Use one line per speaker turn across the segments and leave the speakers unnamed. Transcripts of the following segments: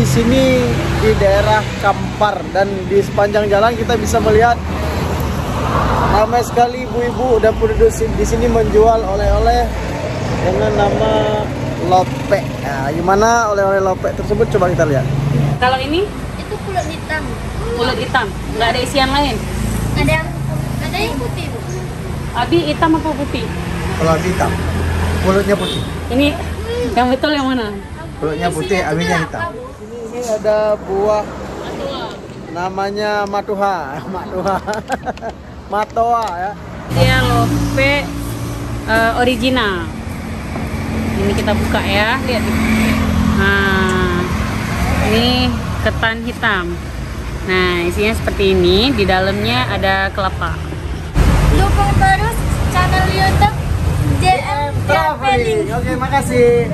di sini di daerah Kampar, dan di sepanjang jalan kita bisa melihat ramai sekali ibu-ibu dan penduduk di sini menjual oleh-oleh dengan nama lope. Nah, gimana oleh-oleh lope tersebut, coba kita lihat.
Kalau ini
Itu pulut hitam.
pulut hitam, nggak ada isian lain.
Ada yang putih, Bu.
Abi hitam apa putih?
Kalau hitam, mulutnya putih.
Ini yang betul yang mana?
Mulutnya putih, abinya hitam. Ini ada buah namanya matuha, matoa ya.
Dia lope original. Ini kita buka ya, lihat. Nah, ini ketan hitam. Nah, isinya seperti ini. Di dalamnya ada kelapa.
Dukung terus channel YouTube JM Traveling.
Oke, makasih.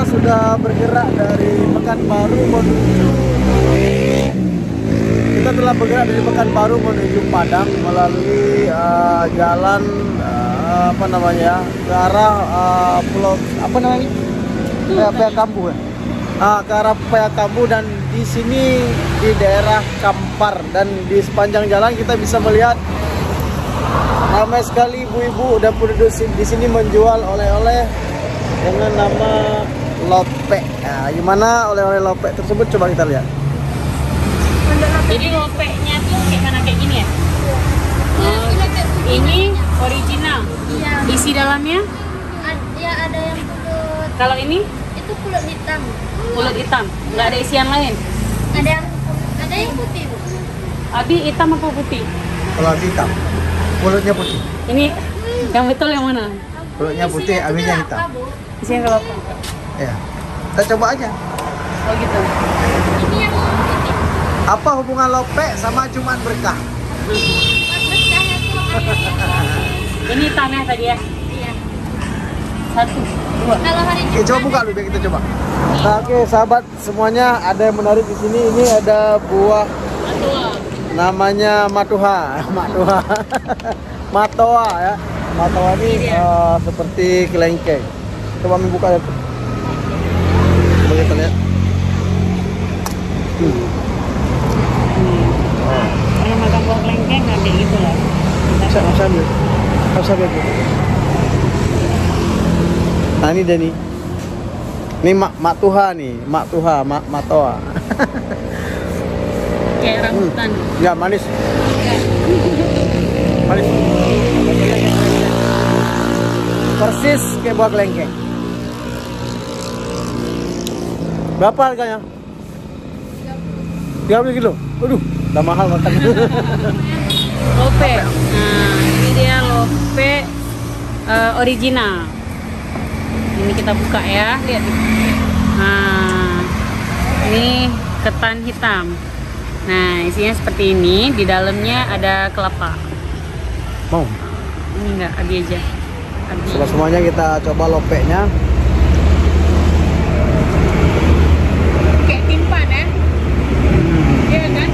Sudah bergerak dari Pekanbaru menuju Padang melalui jalan ke arah pulau Payakambu ya. Ke arah Payakambu, dan di sini di daerah Kampar, dan di sepanjang jalan kita bisa melihat ramai sekali ibu-ibu dan penduduk di sini menjual oleh-oleh dengan nama lope. Nah, gimana oleh-oleh lope tersebut, coba kita lihat.
Jadi lopeknya tuh kayak mana, kayak gini ya? Ini original.
Iya.
Isi dalamnya?
Ya ada yang pulut.
Kalau ini
Itu pulut hitam.
pulut hitam, nggak ada isian lain.
Ada yang putih, Bu.
Abi hitam apa putih?
Kalau hitam, mulutnya putih.
Ini yang betul yang mana?
Mulutnya putih, abinya hitam.
Bu.
Isinya kelapa.
Ya, kita coba aja.
Oh gitu.
Ini yang putih.
Apa hubungan lope sama cuman berkah?
Berkahnya tuh
Ini hitamnya tadi ya.
Iya.
1, 2.
Kalau hari
Oke, coba buka dulu, biar kita coba. Nah, oke sahabat semuanya, ada yang menarik di sini. Ini ada buah namanya matoa ya. Matoa ini seperti kelengkeng. Coba kami buka ya. Coba kita lihat. Bisa ambil. Bisa ambil. Nah ini dia nih. Ini mak Tuha nih, mak Tuha, mak Toa.
Kayak rambutan.
Ya manis. Manis. Persis kayak buah kelengkeng. Berapa harganya? 30 kilo. Waduh, udah mahal makan.
Lope. Nah, ini dia lope original. Ini kita buka ya, lihat. Nah, ini ketan hitam. Nah, isinya seperti ini. Di dalamnya ada kelapa.
Mau?
Ini enggak, abi aja. Abi.
Setelah semuanya kita coba lopeknya.
Kayak timpan ya? Iya kan?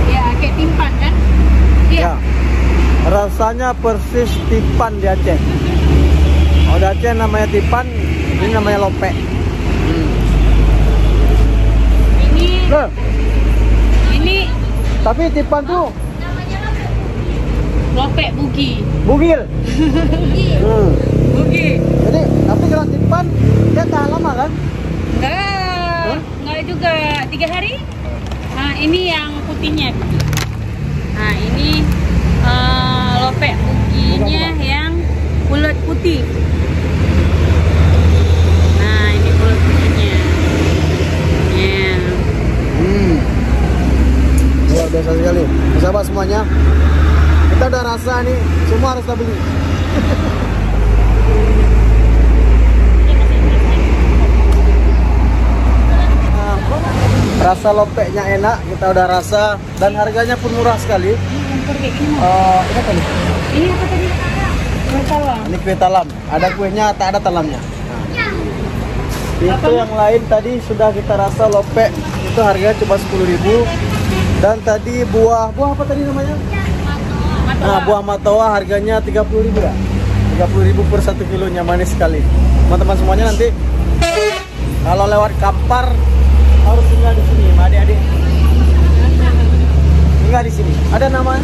Ya, kayak timpan kan?
Ya. Rasanya persis tipan di Aceh. Oh, di Aceh namanya tipan, ini namanya lope. Loh,
Ini
tapi tipan tuh
lope bugi.
bugil.
Bugi.
Jadi, tapi kalau tipan dia tahan lama kan?
Enggak juga 3 hari. Nah, ini yang putihnya. Nah, ini lope buginya yang bulat putih. Nah, ini bulat putihnya. Ya.
Luar biasa sekali. Sahabat semuanya, kita udah rasa nih, semua harus kita beli. Rasa lopeknya enak, kita udah rasa, dan harganya pun murah sekali. Ini apa nih?
Ini apa tadi? Kue talam.
Ini kue talam, ada kuenya, tak ada talamnya. Itu yang lain tadi sudah kita rasa lopek, itu harganya cuma 10.000. Dan tadi buah apa tadi namanya? Nah, buah matoa harganya 30.000 ya. 30.000 per 1 kilonya, manis sekali. Teman-teman semuanya nanti kalau lewat Kampar harus singgah di sini, adik-adik. Singgah di sini. Ada nama